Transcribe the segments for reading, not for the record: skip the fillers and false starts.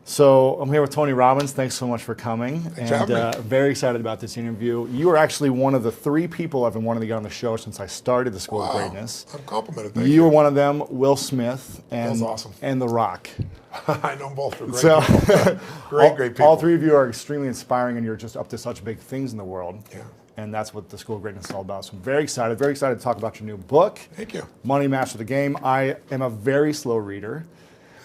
So I'm here with Tony Robbins. Thanks so much for coming. Thanks for having me. Very excited about this interview. You are actually one of the 3 people I've been wanting to get on the show since I started the School of Greatness. I'm complimented. Thank You were one of them, Will Smith, Will's awesome. and The Rock. I know them both. For great people. Great people. All 3 of you are extremely inspiring, and you're just up to such big things in the world. Yeah. And that's what the School of Greatness is all about. So I'm very excited to talk about your new book. Thank you. Money Master the Game. I am a very slow reader.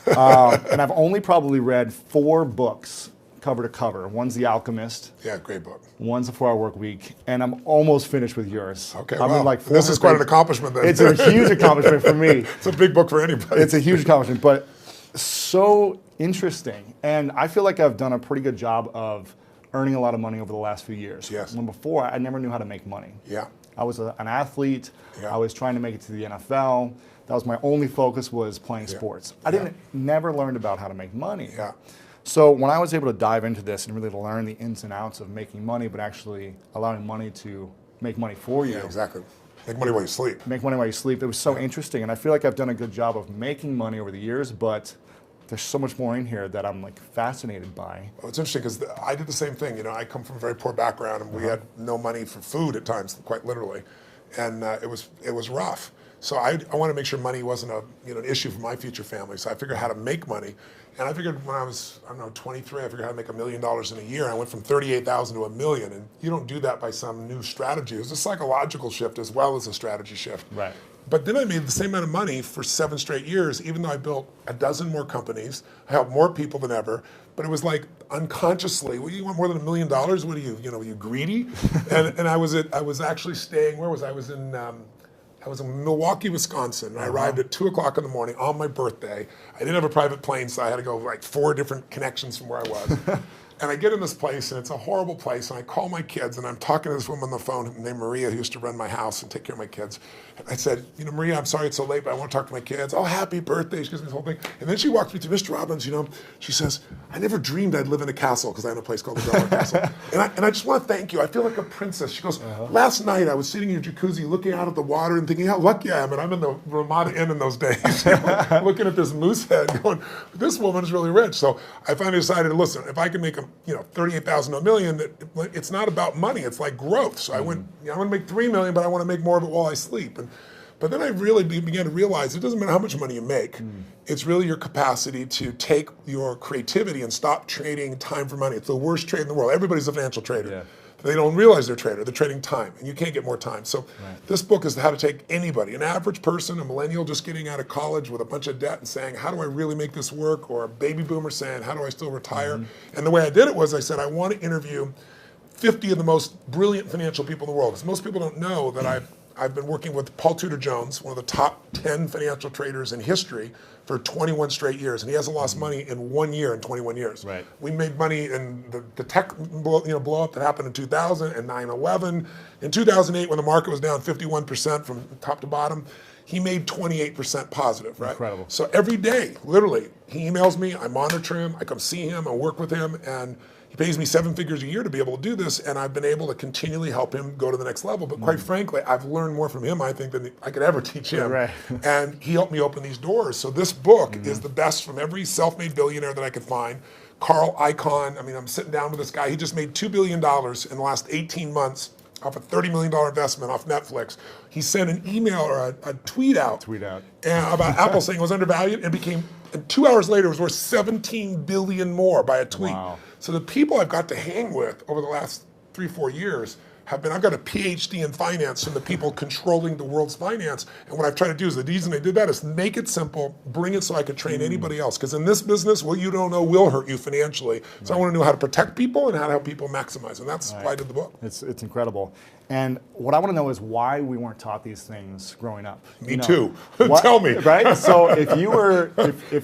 And I've only probably read 4 books cover to cover. One's The Alchemist. Yeah, great book. One's The 4-Hour Work Week, and I'm almost finished with yours. Okay, I'm in like this is quite an accomplishment then. It's a huge accomplishment for me. It's a big book for anybody. It's a huge accomplishment, but so interesting. And I feel like I've done a pretty good job of earning a lot of money over the last few years. Yes. When before, I never knew how to make money. Yeah. I was an athlete. Yeah. I was trying to make it to the NFL. That was my only focus, was playing sports. I never learned about how to make money. Yeah. So when I was able to dive into this and really learn the ins and outs of making money, but actually allowing money to make money for you. Yeah, exactly. Make money while you sleep. Make money while you sleep. It was so interesting, and I feel like I've done a good job of making money over the years, but there's so much more in here that I'm like fascinated by. Well, it's interesting because I did the same thing. You know, I come from a very poor background, and we had no money for food at times, quite literally, and it was rough. So I wanted to make sure money wasn't an issue for my future family. So I figured out how to make money, and I figured when I was 23, I figured how to make $1 million in a year. I went from 38,000 to $1 million, and you don't do that by some new strategy. It was a psychological shift as well as a strategy shift. Right. But then I made the same amount of money for 7 straight years, even though I built a dozen more companies. I helped more people than ever. But it was like unconsciously, well, you want more than $1 million? What are you, are you greedy? and I was actually staying, where was I? I was in Milwaukee, Wisconsin, and I arrived at 2 o'clock in the morning on my birthday. I didn't have a private plane, so I had to go like 4 different connections from where I was. And I get in this place, and it's a horrible place, and I call my kids, and I'm talking to this woman on the phone named Maria, who used to run my house and take care of my kids. And I said, Maria, I'm sorry it's so late, but I want to talk to my kids. Oh, happy birthday. She gives me this whole thing. And then she walks me to Mr. Robbins, she says, I never dreamed I'd live in a castle, because I have a place called the Dollar Castle. And I just want to thank you. I feel like a princess. She goes, last night I was sitting in your jacuzzi looking out at the water and thinking how lucky I am. And I'm in the Ramada Inn in those days, looking at this moose head going, this woman is really rich. So I finally decided, listen, if I can make 38,000 to $1 million, it's not about money, it's like growth. So I went, I want to make $3 million, but I want to make more of it while I sleep. But then I really began to realize it doesn't matter how much money you make. It's really your capacity to take your creativity and stop trading time for money. It's the worst trade in the world. Everybody's a financial trader. Yeah. They don't realize they're a trader. They're trading time, and you can't get more time. So this book is how to take anybody, an average person, a millennial just getting out of college with a bunch of debt and saying, how do I really make this work? Or a baby boomer saying, how do I still retire? And the way I did it was I said, I want to interview 50 of the most brilliant financial people in the world. Because most people don't know that I've been working with Paul Tudor Jones, one of the top 10 financial traders in history, for 21 straight years, and he hasn't lost money in 1 year in 21 years. Right. We made money in the tech blow up that happened in 2000 and 9/11. In 2008, when the market was down 51% from top to bottom, he made 28% positive, right? Incredible. So every day, literally, he emails me, I monitor him, I come see him, I work with him, and he pays me 7 figures a year to be able to do this, and I've been able to continually help him go to the next level. But quite frankly, I've learned more from him, I think, than I could ever teach him. Right. And he helped me open these doors. So this book is the best from every self-made billionaire that I could find. Carl Icahn, I'm sitting down with this guy. He just made $2 billion in the last 18 months off a $30 million investment off Netflix. He sent an email or a tweet out about Apple saying it was undervalued, and 2 hours later it was worth 17 billion more by a tweet. Wow. So the people I've got to hang with over the last 3-4 years I've got a PhD in finance from the people controlling the world's finance. And what I've tried to do is the reason I did that is make it simple, bring it so I could train anybody else. Because in this business, what you don't know will hurt you financially. So I want to know how to protect people and how to help people maximize. And that's why I did the book. It's incredible. And what I want to know is why we weren't taught these things growing up. Me too. Tell me. Right? So if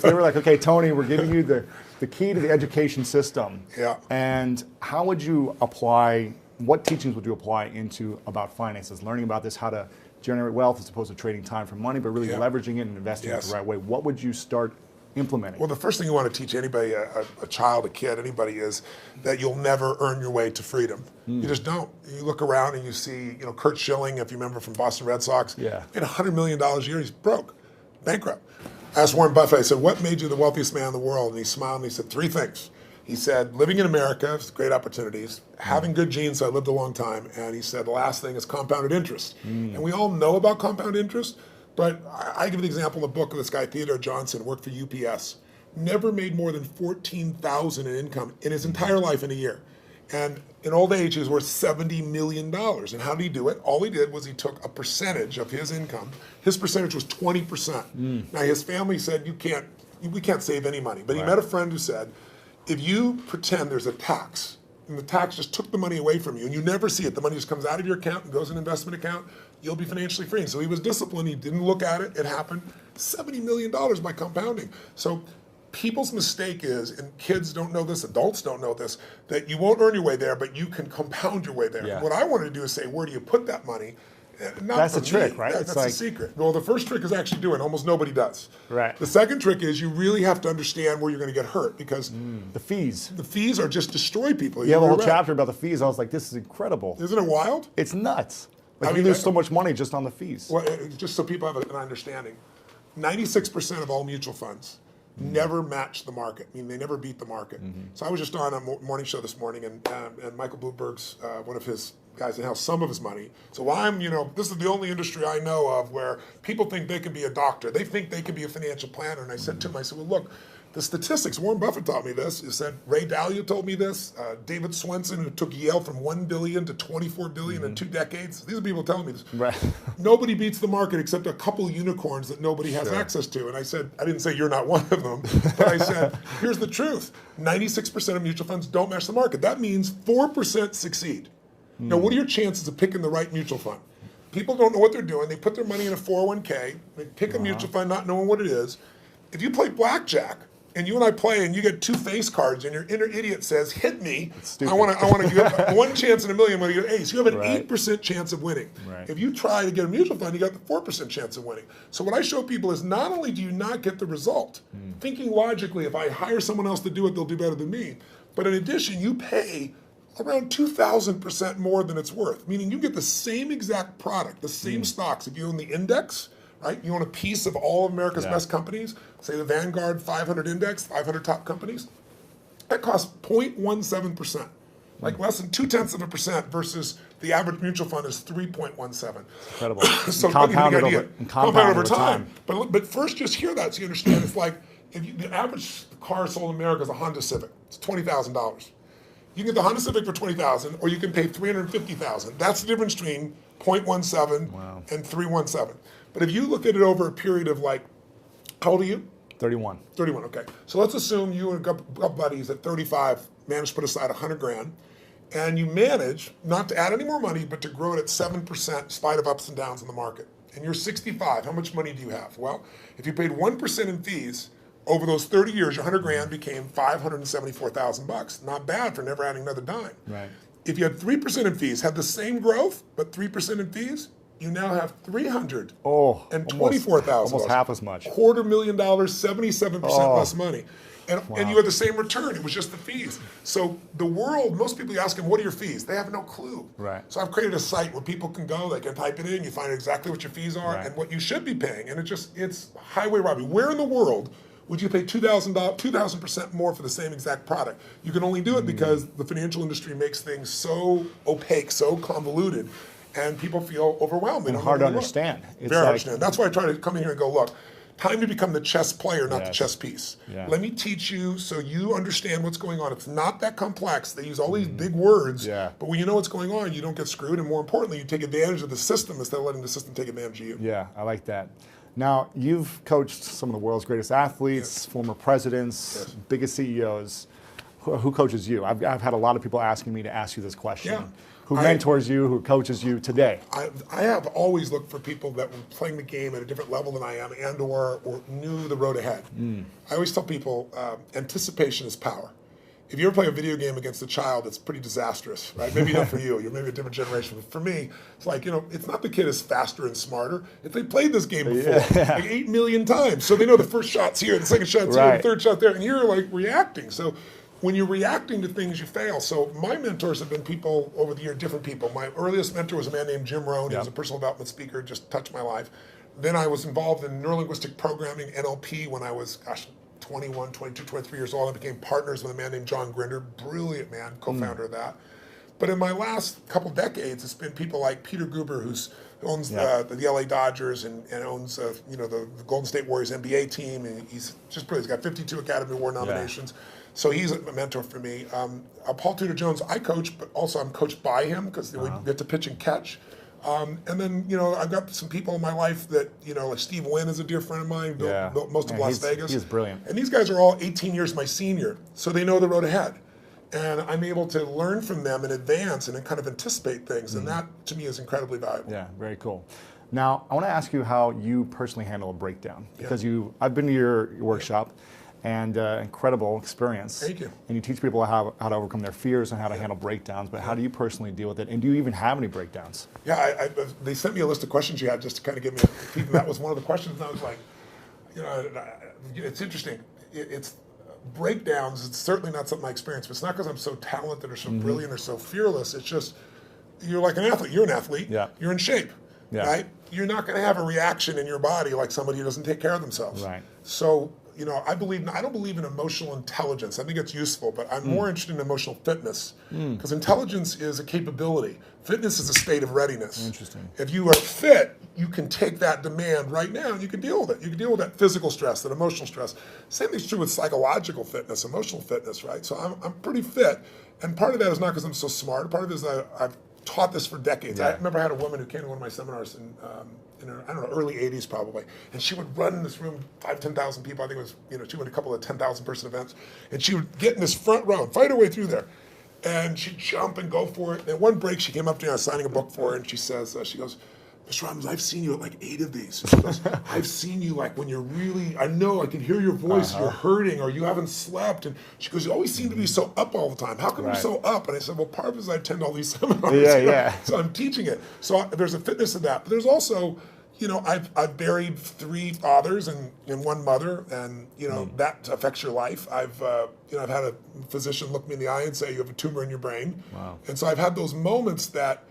they were like, okay, Tony, we're giving you the key to the education system. Yeah. And how would you apply, what teachings would you apply into about finances, learning about this, how to generate wealth as opposed to trading time for money, but really leveraging it and investing it the right way? What would you start implementing? Well, the first thing you want to teach anybody, a child, a kid, anybody, is that you'll never earn your way to freedom. You just don't. You look around and you see, Kurt Schilling, if you remember from Boston Red Sox, made $100 million a year. He's broke, bankrupt. I asked Warren Buffett, I said, what made you the wealthiest man in the world? And he smiled and he said 3 things. He said, living in America, great opportunities, having good genes, so I lived a long time, and he said the last thing is compounded interest. And we all know about compound interest, but I give the example in the book of this guy, Theodore Johnson, worked for UPS, never made more than $14,000 in income in his entire life in a year. And in old age, he was worth $70 million. And how did he do it? All he did was he took a percentage of his income. His percentage was 20%. Now, his family said, we can't save any money. But he met a friend who said, if you pretend there's a tax, and the tax just took the money away from you, and you never see it, the money just comes out of your account and goes in an investment account, you'll be financially free. And so he was disciplined. He didn't look at it. It happened. $70 million by compounding. So people's mistake is, and kids don't know this, adults don't know this, that you won't earn your way there, but you can compound your way there. And what I wanted to do is say, where do you put that money? That's the trick, right? That's the secret. Well, the first trick is actually doing. Almost nobody does. Right. The second trick is you really have to understand where you're going to get hurt, because the fees. The fees are just destroy people. You have a whole chapter about the fees. I was like, this is incredible. Isn't it wild? It's nuts. Like, you lose so much money just on the fees. Well, just so people have an understanding, 96% of all mutual funds never match the market. I mean, they never beat the market. So I was just on a morning show this morning, and Michael Bloomberg's, one of his guys that has some of his money. So I'm, this is the only industry I know of where people think they can be a doctor. They think they can be a financial planner. And I said to him, I said, well, look, the statistics, Warren Buffett taught me this. He said, Ray Dalio told me this. David Swenson, who took Yale from $1 billion to $24 billion in 2 decades. These are people telling me this. Right. Nobody beats the market except a couple unicorns that nobody has access to. And I said, I didn't say you're not one of them, but I said, here's the truth. 96% of mutual funds don't match the market. That means 4% succeed. Now, what are your chances of picking the right mutual fund? People don't know what they're doing. They put their money in a 401k. They pick a mutual fund not knowing what it is. If you play blackjack, and you and I play, and you get 2 face cards, and your inner idiot says, hit me, I want to get 1 chance in a million, I'm going to get ace. You have an 8% chance of winning. If you try to get a mutual fund, you got the 4% chance of winning. So what I show people is not only do you not get the result, thinking logically, if I hire someone else to do it, they'll do better than me. But in addition, you pay around 2,000% more than it's worth, meaning you get the same exact product, the same stocks. If you own the index, right? You own a piece of all of America's best companies, say the Vanguard 500 index, 500 top companies, that costs 0.17%, like less than 0.2% versus the average mutual fund is 3.17. Incredible. So compounded over time. But first, just hear that so you understand. It's like the average car sold in America is a Honda Civic. It's $20,000. You can get the Honda Civic for $20,000, or you can pay $350,000. That's the difference between 0.17 and 317. But if you look at it over a period of how old are you? 31. 31, okay. So let's assume you and a couple buddies at 35 managed to put aside 100 grand, and you manage not to add any more money, but to grow it at 7% in spite of ups and downs in the market. And you're 65, how much money do you have? Well, if you paid 1% in fees, over those 30 years, your 100 grand became $574,000. Not bad for never adding another dime. Right. If you had 3% in fees, had the same growth, but 3% in fees, you now have $324,000. Almost half as much. $250,000, 77% less money. And you had the same return. It was just the fees. So the world, most people ask them, what are your fees? They have no clue. Right. So I've created a site where people can go, they can type it in, you find exactly what your fees are and what you should be paying. And it's highway robbery. Where in the world would you pay $2,000% more for the same exact product? You can only do it because the financial industry makes things so opaque, so convoluted, and people feel overwhelmed. They don't hard to understand. Very hard to understand. That's why I try to come in here and go, look, time to become the chess player, not the chess piece. Let me teach you so you understand what's going on. It's not that complex. They use all these big words, but when you know what's going on, you don't get screwed, and more importantly, you take advantage of the system instead of letting the system take advantage of you. Yeah, I like that. Now, you've coached some of the world's greatest athletes, former presidents, biggest CEOs. Who coaches you? I've had a lot of people asking me to ask you this question. Who mentors you, who coaches you today? I have always looked for people that were playing the game at a different level than I am and or knew the road ahead. I always tell people, anticipation is power. If you ever play a video game against a child, it's pretty disastrous, right? Maybe not for you. You're maybe a different generation. But for me, it's like, it's not the kid is faster and smarter. If they played this game before, like 8 million times. So they know the first shot's here, the second shot's here, the third shot there, and you're like reacting. So when you're reacting to things, you fail. So my mentors have been people over the year, different people. My earliest mentor was a man named Jim Rohn. He was a personal development speaker, just touched my life. then I was involved in neurolinguistic programming, NLP, when I was, gosh, 21, 22, 23 years old. I became partners with a man named John Grinder, brilliant man, co-founder of that. But in my last couple decades, it's been people like Peter Guber, who owns the LA Dodgers and owns the Golden State Warriors NBA team, and he's just brilliant. He's got 52 Academy Award nominations. So he's a mentor for me. Paul Tudor Jones, I coach, but also I'm coached by him because we get to pitch and catch. And then, I've got some people in my life that, like Steve Wynn is a dear friend of mine, built most of Las Vegas. He's brilliant. And these guys are all 18 years my senior, so they know the road ahead. And I'm able to learn from them in advance and then kind of anticipate things. And that, to me, is incredibly valuable. Yeah, very cool. Now, I want to ask you how you personally handle a breakdown. Because I've been to your workshop, and incredible experience. Thank you. And you teach people how to overcome their fears and how to handle breakdowns, but how do you personally deal with it? And do you even have any breakdowns? Yeah, they sent me a list of questions you had just to kind of give me a peek, and that was one of the questions, and I was like, it's interesting. It's breakdowns, it's certainly not something I experience, but it's not because I'm so talented or so brilliant or so fearless. It's just, you're like an athlete. You're an athlete. Yeah. You're in shape, right? You're not going to have a reaction in your body like somebody who doesn't take care of themselves. Right. So, I don't believe in emotional intelligence. I think it's useful, but I'm more interested in emotional fitness, because intelligence is a capability. Fitness is a state of readiness. Interesting. If you are fit, you can take that demand right now and you can deal with it. You can deal with that physical stress, that emotional stress. Same thing's true with psychological fitness, emotional fitness, right? So I'm pretty fit, and part of that is not because I'm so smart. Part of it is I've taught this for decades. I remember I had a woman who came to one of my seminars in her, early 80s probably, and she would run in this room, 10,000 people. I think it was, she went to a couple of 10,000 person events, and she would get in this front row and fight her way through there. And she'd jump and go for it. And at one break, she came up to me, I was signing a book for her, and she says, she goes, Mr. Robbins, I've seen you at like 8 of these. She goes, I've seen you like when you're really, I know, I can hear your voice, you're hurting, or you haven't slept. And she goes, you always seem to be so up all the time. How come you're so up? And I said, well, part of it is I attend all these seminars. So I'm teaching it. So there's a fitness of that. But there's also, I've buried 3 fathers and 1 mother, and that affects your life. I've had a physician look me in the eye and say you have a tumor in your brain. Wow. And so I've had those moments that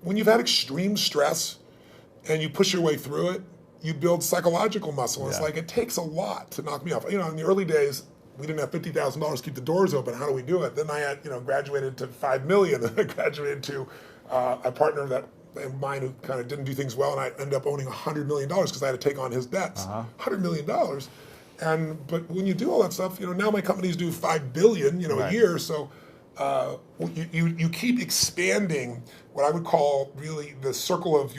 when you've had extreme stress and you push your way through it, you build psychological muscle. It's like it takes a lot to knock me off. In the early days, we didn't have $50,000 to keep the doors open. How do we do it? Then I had graduated to $5 million. Then I graduated to a partner that mine who kind of didn't do things well, and I ended up owning $100 million because I had to take on his debts. $100 million. But when you do all that stuff, now my companies do $5 billion, a year. So you keep expanding what I would call really the circle of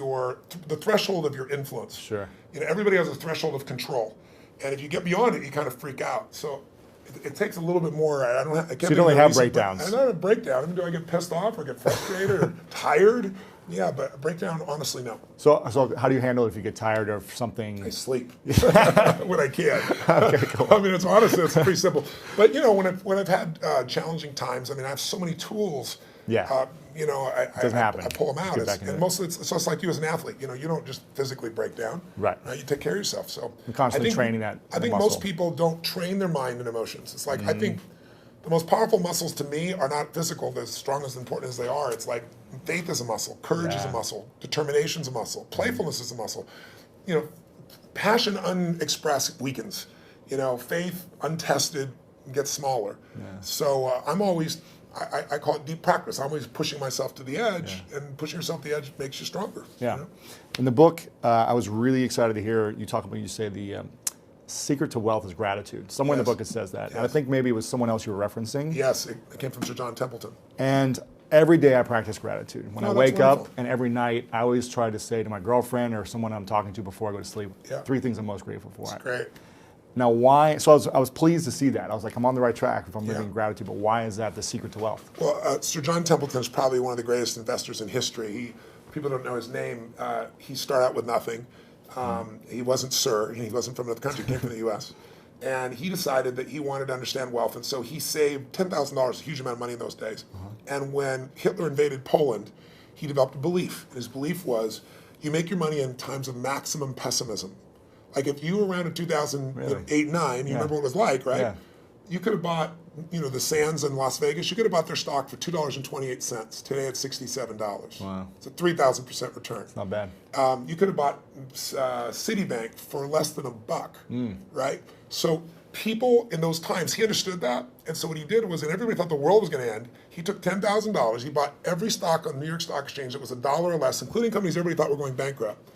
the threshold of your influence. Sure. Everybody has a threshold of control, and if you get beyond it, you kind of freak out. So it takes a little bit more. I can't. So you don't have breakdowns. I don't have a breakdown. Do I get pissed off or get frustrated or tired? Yeah, but a breakdown, honestly, no. So how do you handle it if you get tired of something? I sleep when I can. Okay, cool. I mean, it's honestly, it's pretty simple. But when I've had challenging times, I have so many tools. Yeah. I pull them out. And mostly it's just like you as an athlete. You don't just physically break down. Right. You take care of yourself. So you're constantly training that. I think most people don't train their mind and emotions. It's like I think the most powerful muscles to me are not physical, as strong as important as they are. It's like faith is a muscle, courage is a muscle, determination is a muscle, playfulness is a muscle. Passion unexpressed weakens. Faith untested gets smaller. Yeah. So I'm always, I call it deep practice. I'm always pushing myself to the edge, and pushing yourself to the edge makes you stronger. Yeah. In the book, I was really excited to hear you talk about, you say the secret to wealth is gratitude. Somewhere in the book it says that. And I think maybe it was someone else you were referencing. Yes, it came from Sir John Templeton. And every day I practice gratitude. When I wake up, and every night, I always try to say to my girlfriend or someone I'm talking to before I go to sleep, 3 things I'm most grateful for. That's great. Now why, so I was pleased to see that. I was like, I'm on the right track if I'm living in gratitude, but why is that the secret to wealth? Well, Sir John Templeton is probably one of the greatest investors in history. People don't know his name. He started out with nothing. He wasn't Sir, he wasn't from another country, he came from the US. And he decided that he wanted to understand wealth, and so he saved $10,000, a huge amount of money in those days. And when Hitler invaded Poland, he developed a belief. And his belief was, you make your money in times of maximum pessimism. Like if you were around in 2008, 9, you remember what it was like, right? Yeah. you could have bought, the Sands in Las Vegas, you could have bought their stock for $2.28. Today it's $67. Wow. It's a 3,000% return. It's not bad. You could have bought Citibank for less than $1, right? So people in those times, he understood that. And so what he did was, and everybody thought the world was going to end, he took $10,000, he bought every stock on the New York Stock Exchange that was $1 or less, including companies everybody thought were going bankrupt.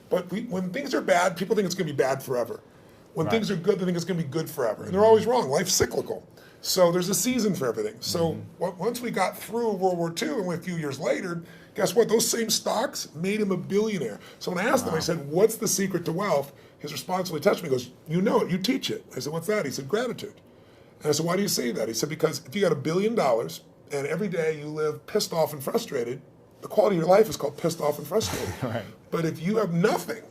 But when things are bad, people think it's going to be bad forever. When things are good, they think it's going to be good forever. And they're always wrong. Life's cyclical. So there's a season for everything. So once we got through World War II and a few years later, guess what? Those same stocks made him a billionaire. So when I asked him, I said, what's the secret to wealth? His response really touched me. He goes, you know it, you teach it. I said, what's that? He said, gratitude. And I said, why do you say that? He said, because if you got $1 billion and every day you live pissed off and frustrated, the quality of your life is called pissed off and frustrated. Right. But if you have nothing,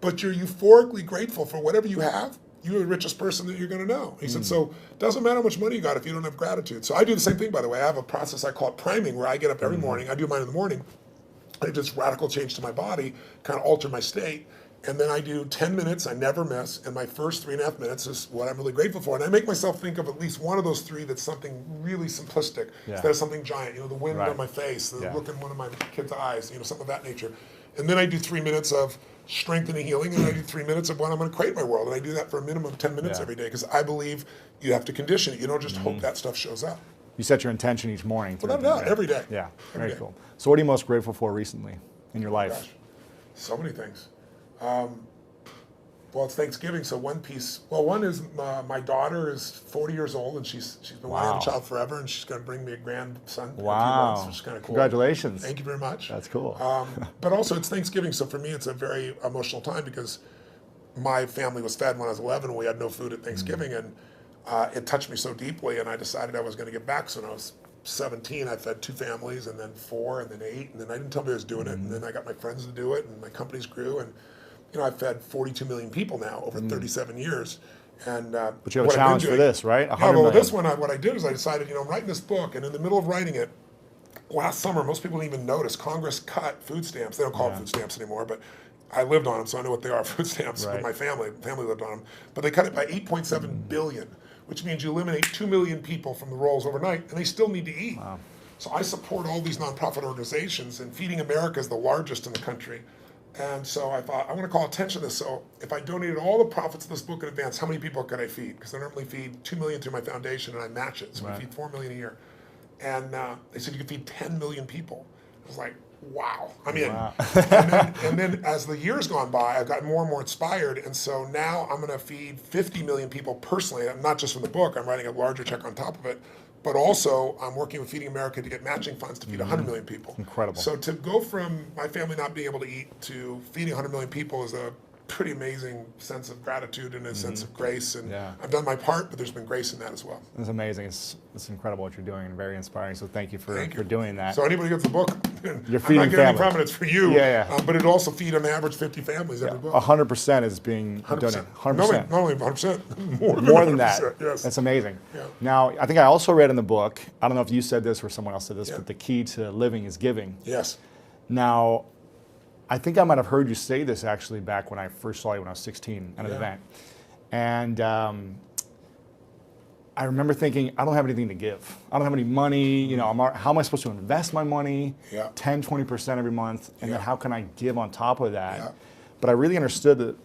but you're euphorically grateful for whatever you have, you're the richest person that you're going to know. He said, so it doesn't matter how much money you got if you don't have gratitude. So I do the same thing, by the way. I have a process I call it priming, where I get up every morning. I do mine in the morning. I do this radical change to my body, kind of alter my state. And then I do 10 minutes, I never miss. And my first 3.5 minutes is what I'm really grateful for. And I make myself think of at least one of those three that's something really simplistic instead of something giant. The wind on my face, the look in one of my kids' eyes, something of that nature. And then I do 3 minutes of strengthening, healing, and I do 3 minutes of what I'm going to create my world. And I do that for a minimum of 10 minutes every day, because I believe you have to condition it. You don't just hope that stuff shows up. You set your intention each morning. No, every day. Yeah, every very day. cool. So what are you most grateful for recently in your life? Gosh, so many things. Well, it's Thanksgiving, so one piece. Well, one is my daughter is 40 years old, and she's been wanting a child forever, and she's going to bring me a grandson in a few months, which is kind of cool. Congratulations. Thank you very much. That's cool. But also, it's Thanksgiving, so for me, it's a very emotional time, because my family was fed when I was 11, and we had no food at Thanksgiving, and it touched me so deeply, and I decided I was going to give back. So when I was 17, I fed 2 families, and then 4, and then 8, and then I didn't tell me I was doing it, and then I got my friends to do it, and my companies grew, and I've fed 42 million people now over 37 years. And but you have a challenge for this, right? This one, what I did is I decided, I'm writing this book, and in the middle of writing it, last summer, most people didn't even notice, Congress cut food stamps. They don't call them food stamps anymore, but I lived on them, so I know what they are, food stamps, with my family. Family lived on them. But they cut it by 8.7 billion, which means you eliminate 2 million people from the rolls overnight, and they still need to eat. Wow. So I support all these nonprofit organizations, and Feeding America is the largest in the country. And so I thought, I want to call attention to this. So if I donated all the profits of this book in advance, how many people could I feed? Because I normally feed 2 million through my foundation, and I match it. So we feed 4 million a year. And they said you could feed 10 million people. I was like, wow, I'm in. Wow. and then as the years gone by, I've gotten more and more inspired. And so now I'm going to feed 50 million people personally, not just from the book. I'm writing a larger check on top of it. But also, I'm working with Feeding America to get matching funds to feed 100 million people. Incredible. So to go from my family not being able to eat to feeding 100 million people is a pretty amazing sense of gratitude and a sense of grace. And I've done my part, but there's been grace in that as well. It's amazing. It's incredible what you're doing, and very inspiring. So thank you for doing that. So anybody gets the book, you're feeding I'm not getting any profit, it's for you. But it'll also feed on average 50 families every book. 100% is being donated. 100%. Not only 100%, more than that. Yes. That's amazing. Yeah. Now, I think I also read in the book, I don't know if you said this or someone else said this, but the key to living is giving. Yes. Now, I think I might have heard you say this actually back when I first saw you when I was 16 at an event. And I remember thinking, I don't have anything to give. I don't have any money. How am I supposed to invest my money? 10, 20% every month. And then how can I give on top of that? But I really understood that,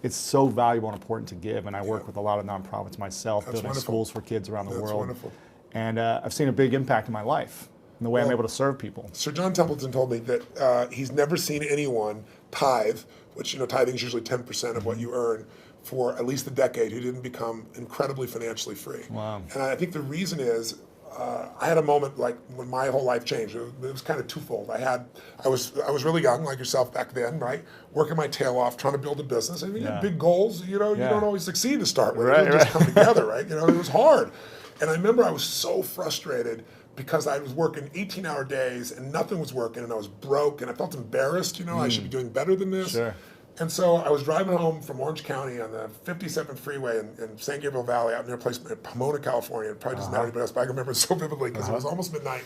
it's so valuable and important to give. And I work with a lot of nonprofits myself, building schools for kids around the world. That's wonderful. And I've seen a big impact in my life. And the way I'm able to serve people. Sir John Templeton told me that he's never seen anyone tithe, which tithing is usually 10% of what you earn, for at least a decade, who didn't become incredibly financially free. Wow. And I think the reason is I had a moment like when my whole life changed. It was kind of twofold. I was really young, like yourself back then, right? Working my tail off, trying to build a business. I mean, you have big goals. You don't always succeed to start with. It doesn't just come together, right? It was hard. And I remember I was so frustrated because I was working 18-hour days and nothing was working, and I was broke, and I felt embarrassed. I should be doing better than this. Sure. And so I was driving home from Orange County on the 57 freeway in San Gabriel Valley, out near a place in Pomona, California. It probably doesn't matter anybody else, but I remember it so vividly because it was almost midnight.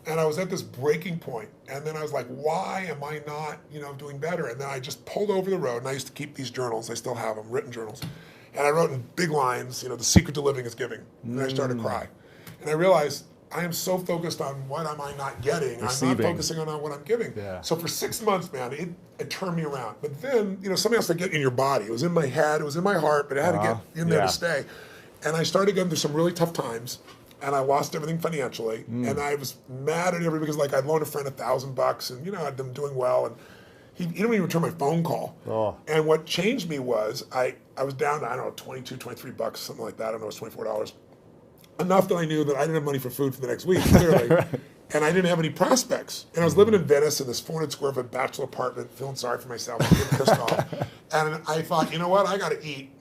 And I was at this breaking point, and then I was like, why am I not, doing better? And then I just pulled over the road, and I used to keep these journals. I still have them, written journals. And I wrote in big lines, the secret to living is giving. And I started to cry. And I realized I am so focused on what am I not getting. Receiving. I'm not focusing on what I'm giving. Yeah. So for 6 months, man, it turned me around. But then, something else to get in your body. It was in my head, it was in my heart, but it had to get in there to stay. And I started going through some really tough times. And I lost everything financially, and I was mad at everybody because, like, I'd loaned a friend $1,000, and I'd been doing well, and he didn't even return my phone call. Oh. And what changed me was I was down to, I don't know, 22, 23 bucks, something like that. I don't know, it was $24. Enough that I knew that I didn't have money for food for the next week, clearly. And I didn't have any prospects. And I was living in Venice in this 400 square foot bachelor apartment, feeling sorry for myself, getting pissed off. And I thought, you know what, I got to eat.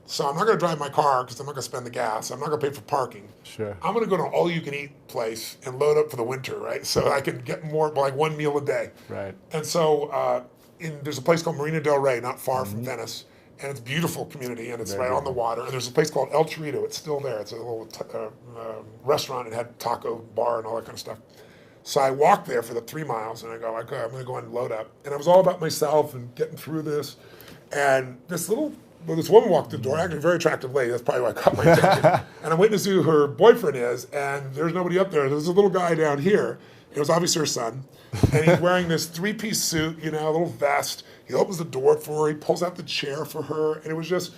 So I'm not going to drive my car because I'm not going to spend the gas. I'm not going to pay for parking. Sure. I'm going to go to an all-you-can-eat place and load up for the winter, right? So I can get more, like one meal a day. Right. And so there's a place called Marina del Rey, not far from Venice, and it's a beautiful community, and it's right on the water. And there's a place called El Chorrito. It's still there. It's a little restaurant. It had taco bar and all that kind of stuff. So I walked there for the 3 miles, and I go, okay, I'm going to go and load up. And it was all about myself and getting through this. And this woman walked through the door, actually a very attractive lady. That's probably why I caught my attention. And I'm waiting to see who her boyfriend is, and there's nobody up there. There's a little guy down here. It was obviously her son. And he's wearing this 3-piece suit, a little vest. He opens the door for her. He pulls out the chair for her. And it was just,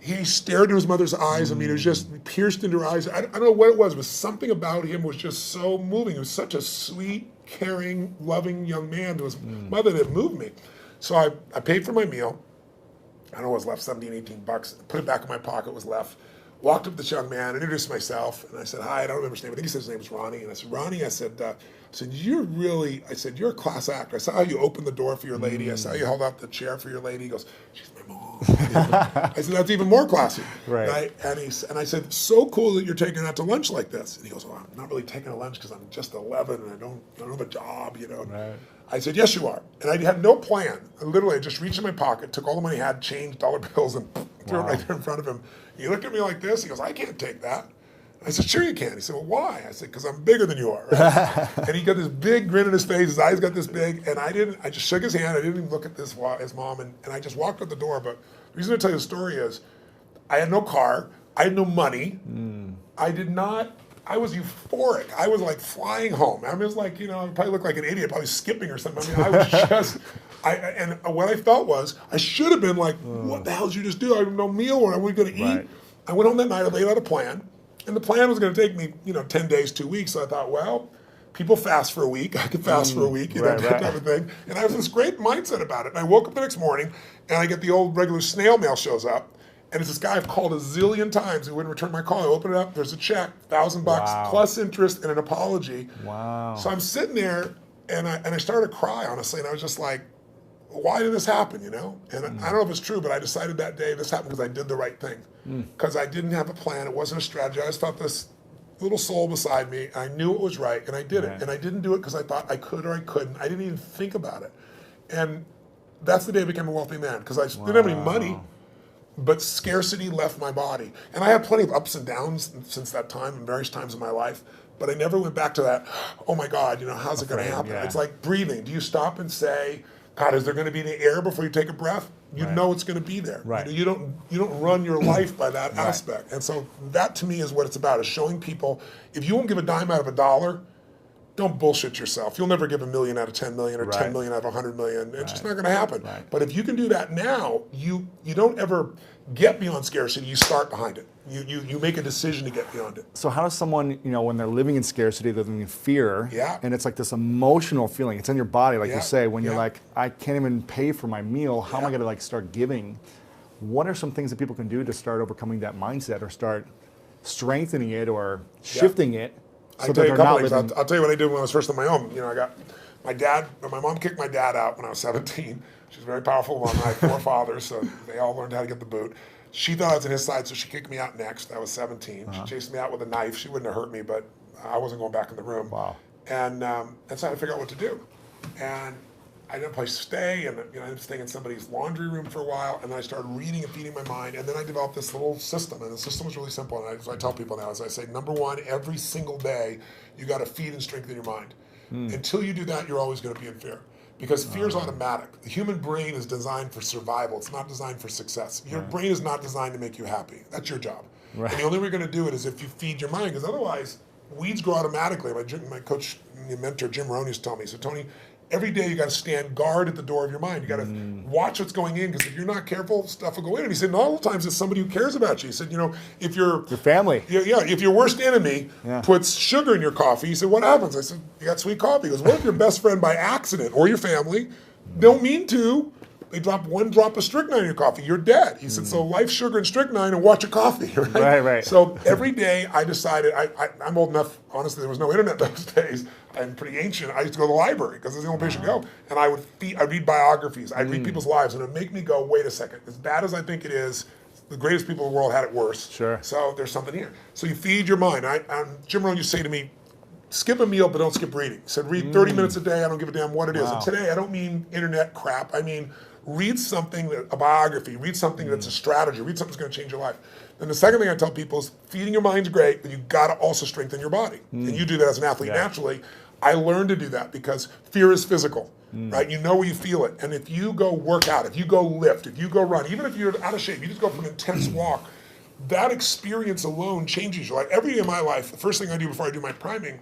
he stared into his mother's eyes. I mean, it was just pierced into her eyes. I don't know what it was, but something about him was just so moving. He was such a sweet, caring, loving young man to his mother that moved me. So I paid for my meal. I don't know what was left, 17, 18 bucks. Put it back in my pocket, was left. Walked up to this young man, introduced myself, and I said, hi, I don't remember his name. I think he said his name was Ronnie. And I said, Ronnie, I said, you're a class act. I saw how you opened the door for your lady. I saw you held out the chair for your lady. He goes, she's my mom. I said, that's even more classy. Right. And I said, so cool that you're taking her out to lunch like this. And he goes, well, I'm not really taking her lunch because I'm just 11 and I don't have a job, Right. I said, yes, you are. And I had no plan. I just reached in my pocket, took all the money I had, changed dollar bills, and threw it right there in front of him. He looked at me like this. He goes, I can't take that. I said, sure you can. He said, well, why? I said, because I'm bigger than you are. Right? And he got this big grin on his face. His eyes got this big. And I just shook his hand. I didn't even look at his mom. And I just walked out the door. But the reason I tell you the story is I had no car. I had no money. I was euphoric. I was like flying home. I was like, I probably looked like an idiot, probably skipping or something. I mean, I was just, and what I felt was, I should have been like, what the hell did you just do? I have no meal, or are we going to eat? Right. I went home that night, I laid out a plan, and the plan was going to take me, 10 days, 2 weeks. So I thought, well, people fast for a week. I could fast for a week, that type of thing. And I have this great mindset about it. And I woke up the next morning, and I get the old regular snail mail shows up. And it's this guy I've called a zillion times who wouldn't return my call. I open it up, there's a check, $1,000 plus interest and an apology. Wow. So I'm sitting there and I started to cry, honestly, and I was just like, why did this happen, And I don't know if it's true, but I decided that day this happened because I did the right thing. Because I didn't have a plan, it wasn't a strategy. I just felt this little soul beside me. I knew it was right, and I did it. And I didn't do it because I thought I could or I couldn't. I didn't even think about it. And that's the day I became a wealthy man, because I didn't have any money. But scarcity left my body. And I had plenty of ups and downs since that time in various times in my life, but I never went back to that, oh my God, how's it going to happen? Yeah. It's like breathing. Do you stop and say, God, is there going to be any air before you take a breath? You know it's going to be there. Right. You don't run your life by that aspect. And so that to me is what it's about, is showing people, if you won't give a dime out of $1, don't bullshit yourself. You'll never give $1 million out of 10 million or 10 million out of 100 million. It's just not going to happen. Right. But if you can do that now, you don't ever get beyond scarcity. You start behind it. You make a decision to get beyond it. So how does someone, when they're living in scarcity, they're living in fear, and it's like this emotional feeling. It's in your body, like you say, when you're like, I can't even pay for my meal. How am I going to start giving? What are some things that people can do to start overcoming that mindset, or start strengthening it, or shifting it? So I'll tell you a couple things. I'll tell you what I did when I was first on my own. I got my mom kicked my dad out when I was 17. She was a very powerful woman. I had 4 fathers, so they all learned how to get the boot. She thought I was on his side, so she kicked me out next. I was 17. She chased me out with a knife. She wouldn't have hurt me, but I wasn't going back in the room. Wow. And so I had to figure out what to do. And I didn't have a place to stay, and I was staying in somebody's laundry room for a while, and then I started reading and feeding my mind, and then I developed this little system, and the system was really simple, and I tell people now, as I say, number one, every single day, you got to feed and strengthen your mind. Until you do that, you're always going to be in fear. Because fear is automatic. The human brain is designed for survival. It's not designed for success. Your brain is not designed to make you happy. That's your job. Right. And the only way you're going to do it is if you feed your mind, because otherwise weeds grow automatically. My coach, your mentor, Jim Rohn, used to tell me, he said, Tony, every day you got to stand guard at the door of your mind. You got to watch what's going in, because if you're not careful, stuff will go in. And he said, not all the times it's somebody who cares about you. He said, if your family, if your worst enemy puts sugar in your coffee, he said, what happens? I said, you got sweet coffee. He goes, what if your best friend by accident, or your family, don't mean to, they drop one drop of strychnine in your coffee, you're dead. He said, so life, sugar, and strychnine, and watch your coffee, right? Right. So every day I decided, I'm old enough, honestly, there was no internet those days. I'm pretty ancient. I used to go to the library because it's the only place you go. And I'd read biographies. I'd read people's lives, and it'd make me go, wait a second. As bad as I think it is, the greatest people in the world had it worse. Sure. So there's something here. So you feed your mind. Jim Rohn used to say to me, skip a meal, but don't skip reading. He said, read 30 minutes a day. I don't give a damn what it is. And today, I don't mean internet crap. I mean, read something, a biography, read something that's a strategy, read something that's going to change your life. And the second thing I tell people is feeding your mind's great, but you've got to also strengthen your body. And you do that as an athlete naturally. I learned to do that because fear is physical, right? You know where you feel it. And if you go work out, if you go lift, if you go run, even if you're out of shape, you just go for an intense walk, that experience alone changes your life. Every day of my life, the first thing I do before I do my priming,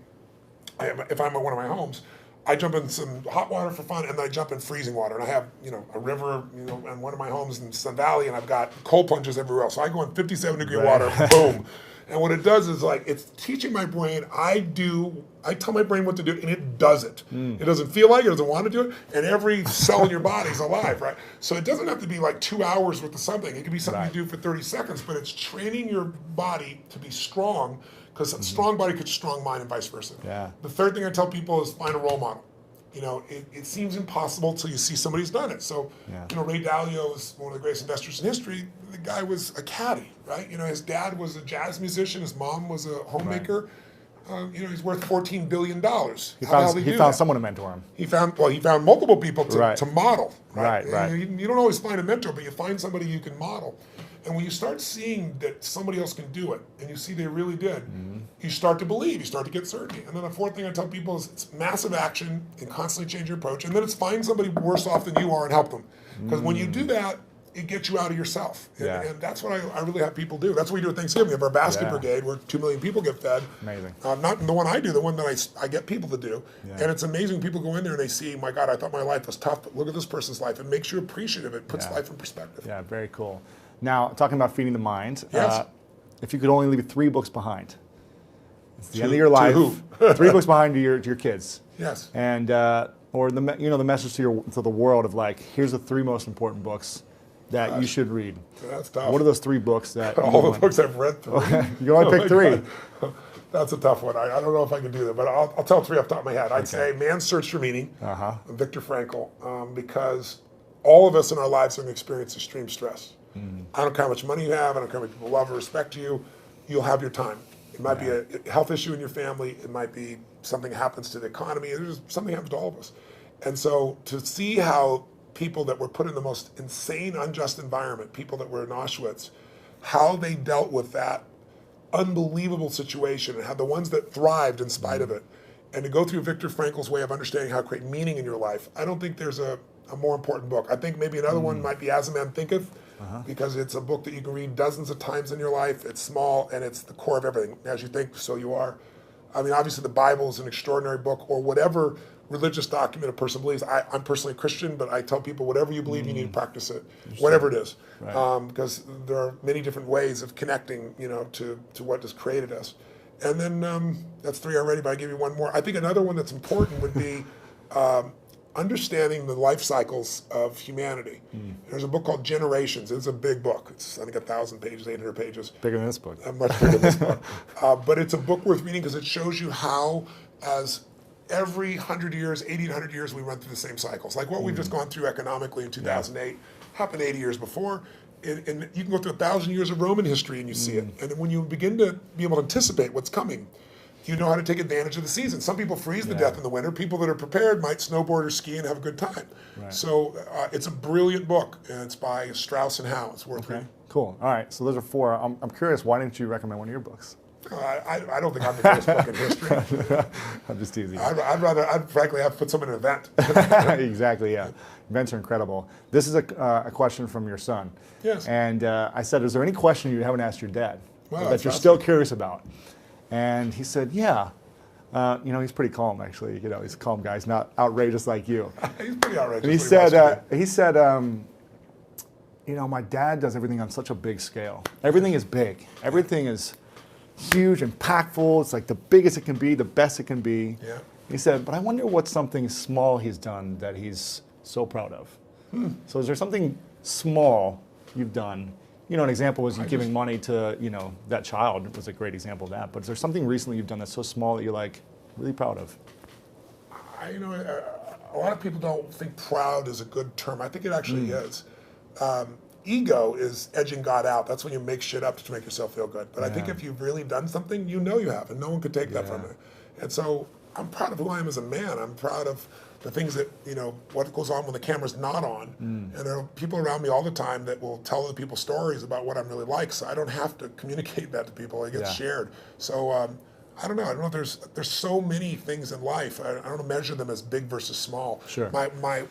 if I'm at one of my homes, I jump in some hot water for fun, and then I jump in freezing water. And I have, a river, in one of my homes in Sun Valley, and I've got cold plunges everywhere else. So I go in 57-degree water, boom. And what it does is it's teaching my brain, I tell my brain what to do, and it does it. It doesn't feel like it, doesn't want to do it, and every cell in your body is alive, right? So it doesn't have to be like 2 hours worth of something. It can be something you do for 30 seconds, but it's training your body to be strong, because a strong body creates a strong mind, and vice versa. Yeah. The third thing I tell people is find a role model. It seems impossible till you see somebody who's done it. So, Ray Dalio is one of the greatest investors in history. The guy was a caddy, right? His dad was a jazz musician. His mom was a homemaker. He's worth $14 billion. He found someone to mentor him. He found multiple people to model. Right. You don't always find a mentor, but you find somebody you can model. And when you start seeing that somebody else can do it, and you see they really did, you start to believe, you start to get certainty. And then the fourth thing I tell people is it's massive action and constantly change your approach. And then it's find somebody worse off than you are and help them. Because when you do that, it gets you out of yourself. And that's what I really have people do. That's what we do at Thanksgiving. We have our basket brigade where 2 million people get fed. Amazing. Not the one I do, the one that I get people to do. And it's amazing. People go in there and they see, my God, I thought my life was tough, but look at this person's life. It makes you appreciative. It puts life in perspective. Yeah, very cool. Now, talking about feeding the mind, yes. If you could only leave 3 books behind, it's the end of your life. To who? 3 books behind to your kids. Yes. And or the message to the world of here's the 3 most important books that you should read. That's tough. What are those 3 books that all the books I've read through? You can only pick 3. That's a tough one. I don't know if I can do that, but I'll tell 3 off the top of my head. I'd say Man's Search for Meaning, Viktor Frankl, because all of us in our lives are going to experience extreme stress. I don't care how much money you have. I don't care how many people love or respect you. You'll have your time. It might be a health issue in your family. It might be something happens to the economy. There's something happens to all of us. And so to see how people that were put in the most insane, unjust environment, people that were in Auschwitz, how they dealt with that unbelievable situation and how the ones that thrived in spite of it, and to go through Viktor Frankl's way of understanding how to create meaning in your life, I don't think there's a more important book. I think maybe another one might be As a Man Thinketh, because it's a book that you can read dozens of times in your life. It's small, and it's the core of everything. As you think, so you are. I mean, obviously the Bible is an extraordinary book, or whatever religious document a person believes. I'm personally a Christian, but I tell people whatever you believe, you need to practice it, whatever it is. Because there are many different ways of connecting, to what has created us. And then that's 3 already, but I give you one more. I think another one that's important would be understanding the life cycles of humanity. There's a book called Generations. It's a big book. It's, I think, 1,000 pages, 800 pages. Bigger than this book. Much bigger than this book. But it's a book worth reading because it shows you how, as every 100 years, 80 to 100 years, we run through the same cycles. Like what we've just gone through economically in 2008 happened 80 years before. And you can go through 1,000 years of Roman history and you see it. And when you begin to be able to anticipate what's coming, you know how to take advantage of the season. Some people freeze to death in the winter. People that are prepared might snowboard or ski and have a good time. So it's a brilliant book, and it's by Strauss and Howe. It's worth reading. Cool. All right. So those are 4. I'm curious. Why didn't you recommend one of your books? I don't think I'm the greatest book in history. I'm just teasing. I'd frankly have put some in an event. Exactly, yeah. Events are incredible. This is a question from your son. Yes. And I said, is there any question you haven't asked your dad Wow, that you're still curious about? And he said, yeah. He's pretty calm, actually. He's a calm guy. He's not outrageous like you. He's pretty outrageous. And he said, my dad does everything on such a big scale. Everything is big. Everything is huge, impactful. It's like the biggest it can be, the best it can be. Yeah. He said, but I wonder what's something small he's done that he's so proud of. So is there something small you've done? An example was you giving money to, that child was a great example of that. But is there something recently you've done that's so small that you're like really proud of? A lot of people don't think proud is a good term. I think it actually is. Ego is edging God out. That's when you make shit up to make yourself feel good. But I think if you've really done something, you have, and no one could take that from you. And so I'm proud of who I am as a man. I'm proud of the things that, what goes on when the camera's not on. And there are people around me all the time that will tell other people stories about what I'm really like. So I don't have to communicate that to people. It gets shared. So I don't know. There's so many things in life. I don't measure them as big versus small. Sure. My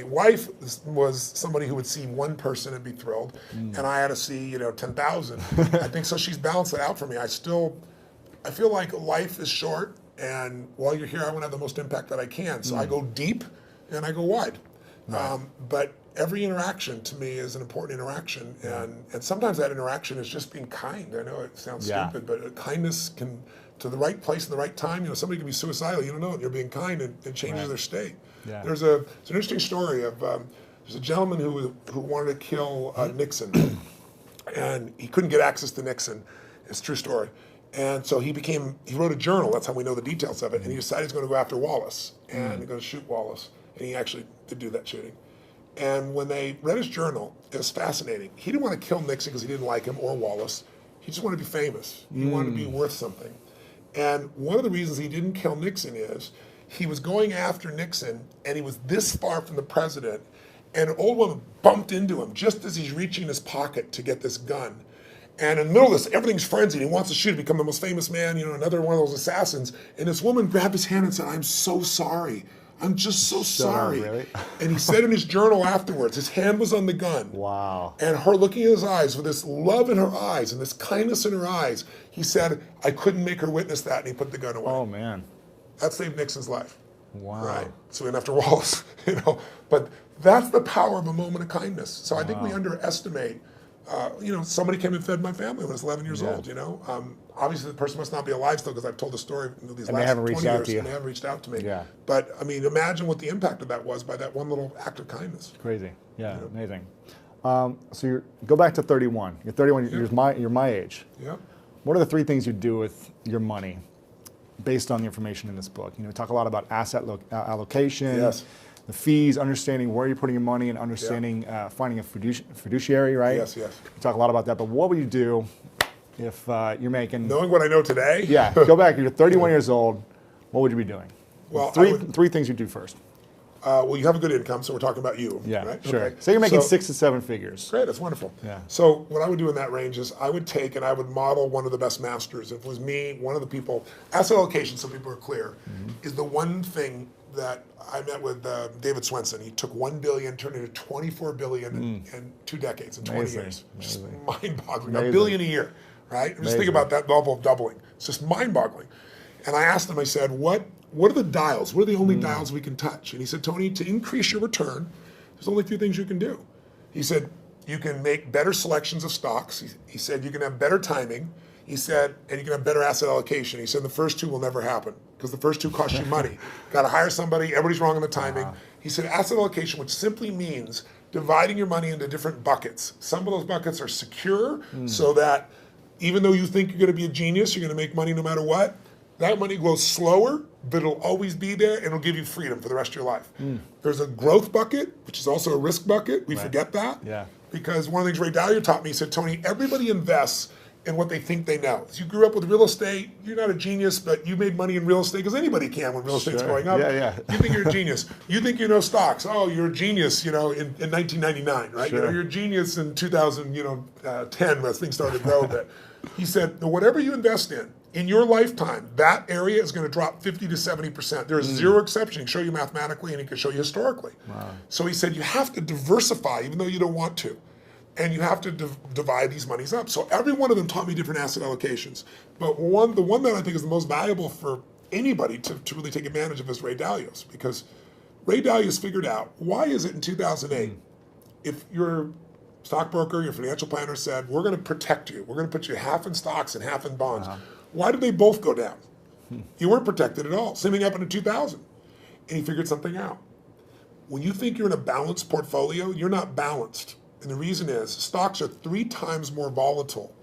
wife was somebody who would see one person and be thrilled, and I had to see 10,000. I think so. She's balanced it out for me. I feel like life is short, and while you're here, I want to have the most impact that I can. So I go deep and I go wide. Right. But every interaction to me is an important interaction, and sometimes that interaction is just being kind. I know it sounds stupid, but kindness can, to the right place at the right time. Somebody can be suicidal. You don't know it. You're being kind, and it changes their state. Yeah. There's an interesting story of there's a gentleman who wanted to kill Nixon, and he couldn't get access to Nixon. It's a true story. And so he wrote a journal. That's how we know the details of it. And he decided he's going to go after Wallace, and he's going to shoot Wallace. And he actually did do that shooting. And when they read his journal, it was fascinating. He didn't want to kill Nixon because he didn't like him or Wallace. He just wanted to be famous. He wanted to be worth something. And one of the reasons he didn't kill Nixon is he was going after Nixon, and he was this far from the president, and an old woman bumped into him just as he's reaching in his pocket to get this gun. And in the middle of this, everything's frenzied. He wants to shoot, become the most famous man, another one of those assassins. And this woman grabbed his hand and said, "I'm so sorry. I'm just so sorry." Really? And he said in his journal afterwards, his hand was on the gun. Wow. And her looking in his eyes with this love in her eyes and this kindness in her eyes, he said, "I couldn't make her witness that," and he put the gun away. Oh, man. That saved Nixon's life. Wow. Right. So we went after Wallace, But that's the power of a moment of kindness. So I think we underestimate. Somebody came and fed my family when I was 11 years old, Obviously, the person must not be alive still because I've told the story these last 20 years, and they haven't reached out to me. Yeah. But, imagine what the impact of that was by that one little act of kindness. Crazy. Yeah, amazing. So you go back to 31. You're 31, you're my age. Yep. What are the three things you do with your money based on the information in this book? We talk a lot about asset allocation. Yes. The fees, understanding where you're putting your money, and understanding finding a fiduciary, right? Yes, yes. We talk a lot about that, but what would you do if you're making... Knowing what I know today? Yeah, go back, you're 31 years old, what would you be doing? Well, three things you do first. Well, you have a good income, so we're talking about you, right? Sure. Okay. Say you're making 6 to 7 figures. Great, that's wonderful. Yeah. So what I would do in that range is I would take and I would model one of the best masters. If it was me, one of the people... Asset allocation, so people are clear, is the one thing that I met with David Swenson. He took $1 billion, turned it into $24 billion in 2 decades, in 20 years. Just mind-boggling. $1 billion a year, right? Just think about that level of doubling. It's just mind-boggling. And I asked him, I said, what are the dials? What are the only dials we can touch? And he said, Tony, to increase your return, there's only a few things you can do. He said, you can make better selections of stocks. He said, you can have better timing. He said, and you can have better asset allocation. He said, the first two will never happen because the first two cost you money. Got to hire somebody. Everybody's wrong on the timing. He said, asset allocation, which simply means dividing your money into different buckets. Some of those buckets are secure so that even though you think you're going to be a genius, you're going to make money no matter what, that money grows slower, but it'll always be there and it'll give you freedom for the rest of your life. There's a growth bucket, which is also a risk bucket. We forget that. Yeah. Because one of the things Ray Dalio taught me, he said, Tony, everybody invests and what they think they know. If you grew up with real estate, you're not a genius, but you made money in real estate because anybody can when real estate's going up. You think you're a genius. You think you know stocks. Oh, you're a genius, in 1999, right? You're a genius in 2010 when things started to grow a bit. He said, whatever you invest in your lifetime, that area is going to drop 50 to 70%. There's zero exception. He can show you mathematically and he can show you historically. Wow. So he said, you have to diversify even though you don't want to. And you have to divide these monies up. So every one of them taught me different asset allocations. But the one that I think is the most valuable for anybody to really take advantage of is Ray Dalio's, because Ray Dalio's figured out, why is it in 2008, if your stockbroker, your financial planner said, we're going to protect you, we're going to put you half in stocks and half in bonds, why did they both go down? You weren't protected at all. Same thing happened in 2000. And he figured something out. When you think you're in a balanced portfolio, you're not balanced. And the reason is stocks are 3 times more volatile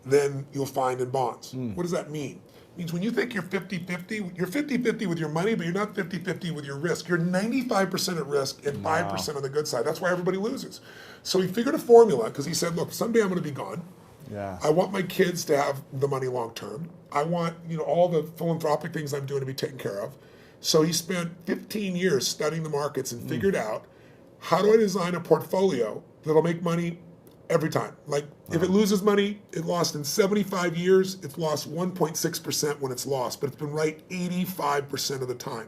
than you'll find in bonds. What does that mean? It means when you think you're 50-50, you're 50-50 with your money, but you're not 50-50 with your risk. You're 95% at risk and 5% on the good side. That's why everybody loses. So he figured a formula, because he said, look, someday I'm going to be gone. I want my kids to have the money long term. I want all the philanthropic things I'm doing to be taken care of. So he spent 15 years studying the markets and figured out, how do I design a portfolio that'll make money every time? Like, if it loses money, it lost in 75 years, it's lost 1.6% when it's lost, but it's been right 85% of the time.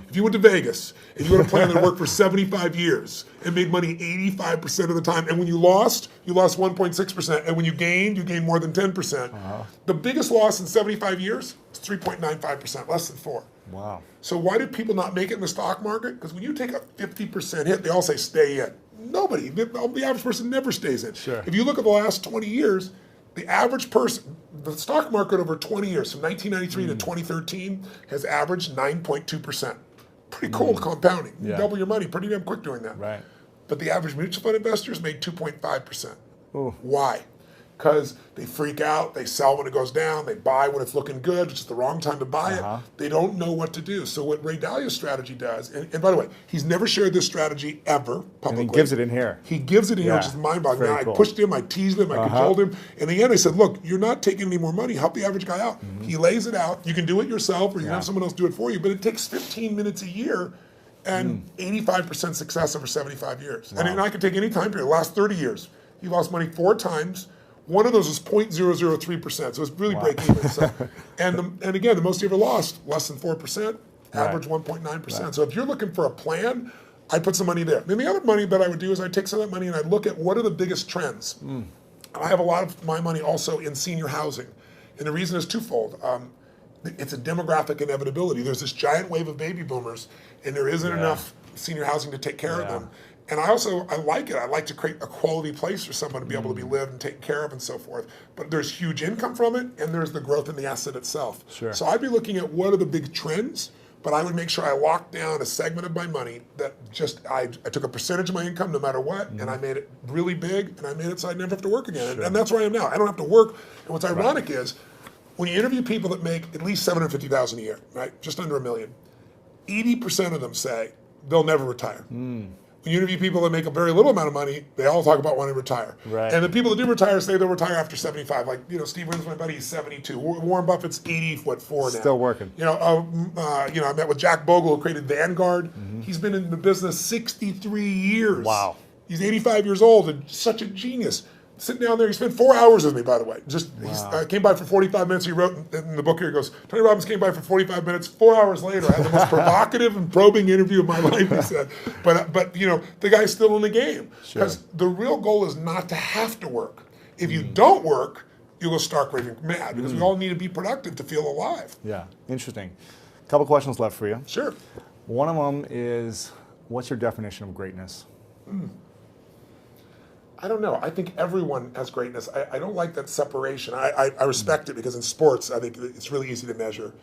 If you went to Vegas and you had a plan that worked for 75 years and made money 85% of the time, and when you lost 1.6%, and when you gained more than 10%. The biggest loss in 75 years is 3.95%, less than 4. Wow. So why did people not make it in the stock market? Because when you take a 50% hit, they all say stay in. Nobody, the average person never stays in. If you look at the last 20 years, the average person, the stock market over 20 years, from 1993 to 2013, has averaged 9.2%. Pretty cool compounding. You double your money pretty damn quick doing that. Right. But the average mutual fund investors made 2.5%. Why? Because they freak out, they sell when it goes down, they buy when it's looking good, it's just the wrong time to buy it. They don't know what to do. So what Ray Dalio's strategy does, and by the way, he's never shared this strategy ever publicly. And he gives it in here. He gives it in here, which is mind-boggling. I pushed him, I teased him, I cajoled him. In the end, I said, look, you're not taking any more money, help the average guy out. He lays it out. You can do it yourself, or you can have someone else do it for you, but it takes 15 minutes a year and 85% success over 75 years. And I can take any time period, the last 30 years. He lost money 4 times. One of those was 0.003%, so it's really break even. So, and again, the most he ever lost, less than 4%, average 1.9%. So if you're looking for a plan, I'd put some money there. Then the other money that I would do is I'd take some of that money and I'd look at what are the biggest trends. I have a lot of my money also in senior housing, and the reason is twofold. It's a demographic inevitability. There's this giant wave of baby boomers, and there isn't enough senior housing to take care of them. And I like it. I like to create a quality place for someone to be able to be lived and taken care of and so forth. But there's huge income from it, and there's the growth in the asset itself. So I'd be looking at what are the big trends, but I would make sure I locked down a segment of my money that I took a percentage of my income no matter what, and I made it really big, and I made it so I'd never have to work again. And that's where I am now. I don't have to work. And what's ironic is, when you interview people that make at least $750,000 a year, right, just under $1 million, 80% of them say they'll never retire. When you interview people that make a very little amount of money, they all talk about wanting to retire. And the people that do retire say they'll retire after 75. Like, Steve Wynn's my buddy, he's 72. Warren Buffett's 84 now. Still working. I met with Jack Bogle, who created Vanguard. He's been in the business 63 years. Wow. He's 85 years old and such a genius. Sitting down there, he spent 4 hours with me, by the way. He came by for 45 minutes. He wrote in the book here, he goes, Tony Robbins came by for 45 minutes. 4 hours later, I had the most provocative and probing interview of my life, he said. But the guy's still in the game. Because the real goal is not to have to work. If you don't work, you'll go stark raving mad, because we all need to be productive to feel alive. Yeah, interesting. A couple questions left for you. Sure. One of them is, what's your definition of greatness? I don't know. I think everyone has greatness. I don't like that separation. I respect it, because in sports, I think it's really easy to measure.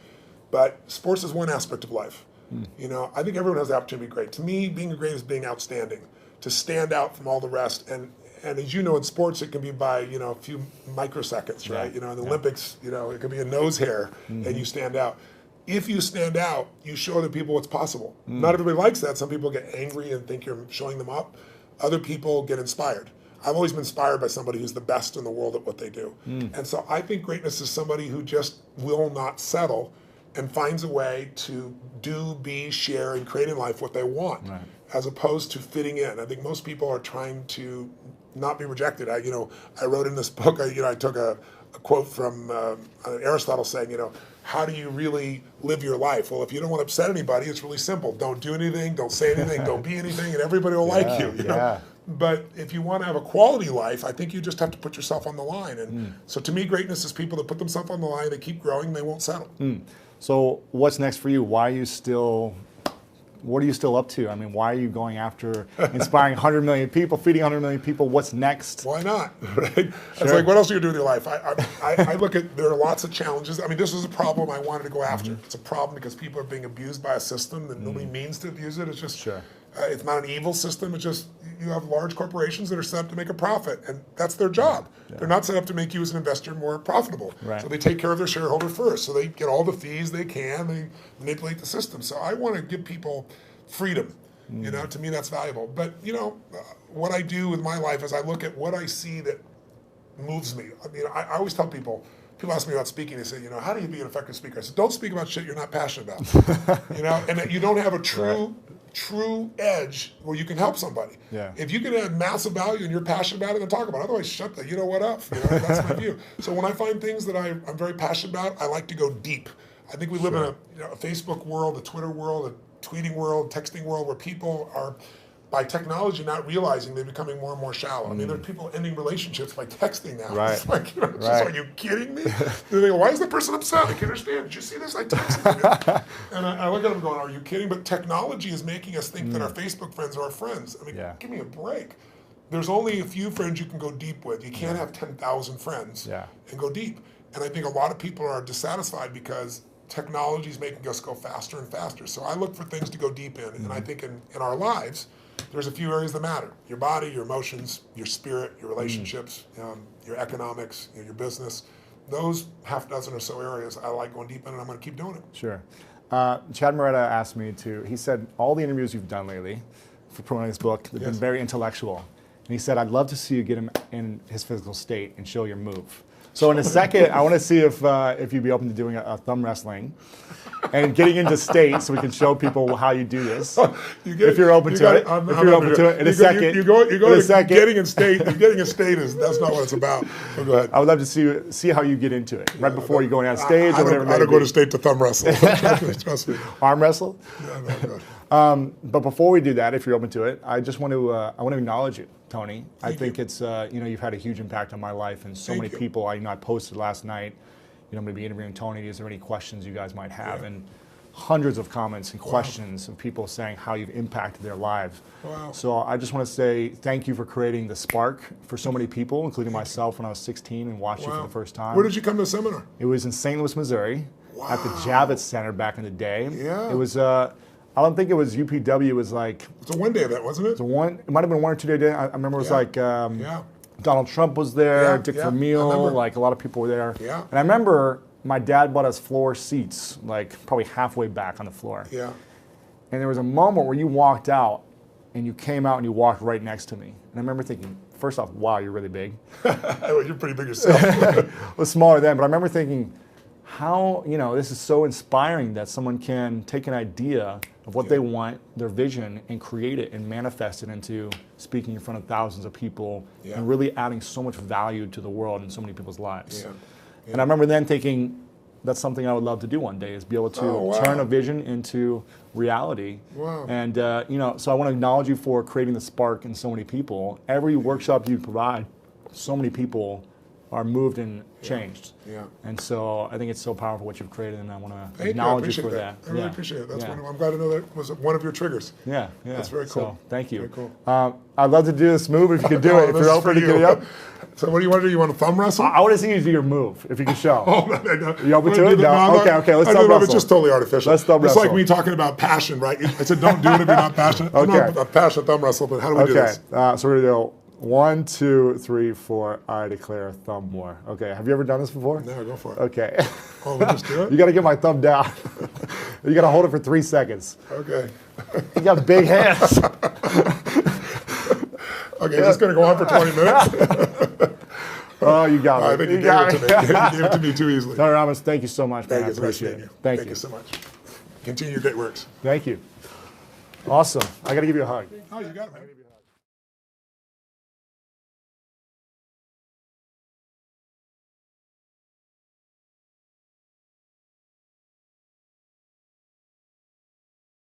But sports is one aspect of life. I think everyone has the opportunity to be great. To me, being great is being outstanding, to stand out from all the rest. And as you know, in sports, it can be by a few microseconds, right? In the Olympics, it could be a nose hair, and you stand out. If you stand out, you show other people what's possible. Not everybody likes that. Some people get angry and think you're showing them up. Other people get inspired. I've always been inspired by somebody who's the best in the world at what they do. And so I think greatness is somebody who just will not settle and finds a way to do, be, share, and create in life what they want, as opposed to fitting in. I think most people are trying to not be rejected. I wrote in this book, I took a quote from Aristotle saying, how do you really live your life? Well, if you don't want to upset anybody, it's really simple. Don't do anything, don't say anything, don't be anything, and everybody will like you. You know? But if you want to have a quality life, I think you just have to put yourself on the line. And so to me, greatness is people that put themselves on the line, they keep growing, they won't settle. So what's next for you? What are you still up to? I mean, why are you going after inspiring 100 million people, feeding 100 million people? What's next? Why not? Right? It's like, what else are you going to do with your life? I look at, there are lots of challenges. I mean, this was a problem I wanted to go after. It's a problem because people are being abused by a system that nobody means to abuse it. It's just, it's not an evil system. It's just, you have large corporations that are set up to make a profit, and that's their job. They're not set up to make you as an investor more profitable. So they take care of their shareholder first. So they get all the fees they can. They manipulate the system. So I want to give people freedom. To me that's valuable. But what I do with my life is I look at what I see that moves me. I mean, I always tell people ask me about speaking, they say, how do you be an effective speaker? I said, don't speak about shit you're not passionate about. And that you don't have a true edge where you can help somebody. If you can add massive value and you're passionate about it, then talk about it. Otherwise, shut the what up. That's my view. So when I find things that I'm very passionate about, I like to go deep. I think we live in a Facebook world, a Twitter world, a tweeting world, texting world, where people are, by technology, not realizing they're becoming more and more shallow. I mean, there are people ending relationships by texting now. It's like, are you kidding me? They go, why is the person upset? I can't understand. Did you see this? I texted you. And I look at them going, are you kidding? But technology is making us think that our Facebook friends are our friends. I mean, give me a break. There's only a few friends you can go deep with. You can't have 10,000 friends and go deep. And I think a lot of people are dissatisfied because technology is making us go faster and faster. So I look for things to go deep in. And I think in our lives, there's a few areas that matter. Your body, your emotions, your spirit, your relationships, your economics, your business. Those half dozen or so areas I like going deep in, and I'm going to keep doing it. Sure. Chad Moretta asked me he said, all the interviews you've done lately for promoting this book have been very intellectual. And he said, I'd love to see you get him in his physical state and show your move. So in a second, I want to see if you'd be open to doing a thumb wrestling and getting into state so we can show people how you do this. If you're open to it. If you're open to it. In a second. You go to getting in state. Getting in state that's not what it's about. So go ahead. I would love to see how you get into it right before you go on stage or whatever. I don't go to state to thumb wrestle. Trust me. Arm wrestle? No. But before we do that, if you're open to it, I just want to acknowledge you, Tony. I think it's you've had a huge impact on my life and so many people. I posted last night. I'm going to be interviewing Tony. Is there any questions you guys might have? And hundreds of comments and questions of people saying how you've impacted their lives. So I just want to say thank you for creating the spark for so many people, including myself when I was 16 and watched you for the first time. Where did you come to the seminar? It was in St. Louis, Missouri, at the Javits Center back in the day. It was. I don't think it was UPW. It was like it's a one-day event, wasn't it? It might have been 1 or 2 day. I remember it was Donald Trump was there, Dick Vermeil, like a lot of people were there. And I remember my dad bought us floor seats, like probably halfway back on the floor. And there was a moment where you walked out and you came out and you walked right next to me. And I remember thinking, first off, wow, you're really big. You're pretty big yourself. I was smaller then, but I remember thinking, how, this is so inspiring that someone can take an idea of what they want, their vision, and create it and manifest it into speaking in front of thousands of people and really adding so much value to the world and so many people's lives. And I remember then thinking, that's something I would love to do one day, is be able to turn a vision into reality. And so I want to acknowledge you for creating the spark in so many people. Every workshop you provide, so many people are moved and changed. And so I think it's so powerful what you've created, and I want to acknowledge you for that. I really appreciate it. That's I'm glad to know that was one of your triggers. That's very cool. So, thank you. Very cool. I'd love to do this move if you could do it. If you're open to get it up. So what do you want to do? You want to thumb wrestle? I want to see you do your move, if you can show. No. You open to it? No. Okay, let's thumb wrestle. It's just totally artificial. Let's thumb wrestle. It's like me talking about passion, right? I said don't do it if you're not passionate. I'm not a passionate thumb wrestle, but how do we do this? So we're going to do 1, 2, 3, 4. I declare thumb war. Okay. Have you ever done this before? No, go for it. Okay. Oh, we just do it? You got to get my thumb down. You got to hold it for 3 seconds. Okay. You got big hands. Okay, is this going to go on for 20 minutes? Oh, you got me. I think you gave it to me. You gave it to me too easily. Dr. Robbins, thank you so much, man. Thank I you. appreciate it. Thank you so much. Continue your great works. Thank you. Awesome. I got to give you a hug. Oh, you got it, man.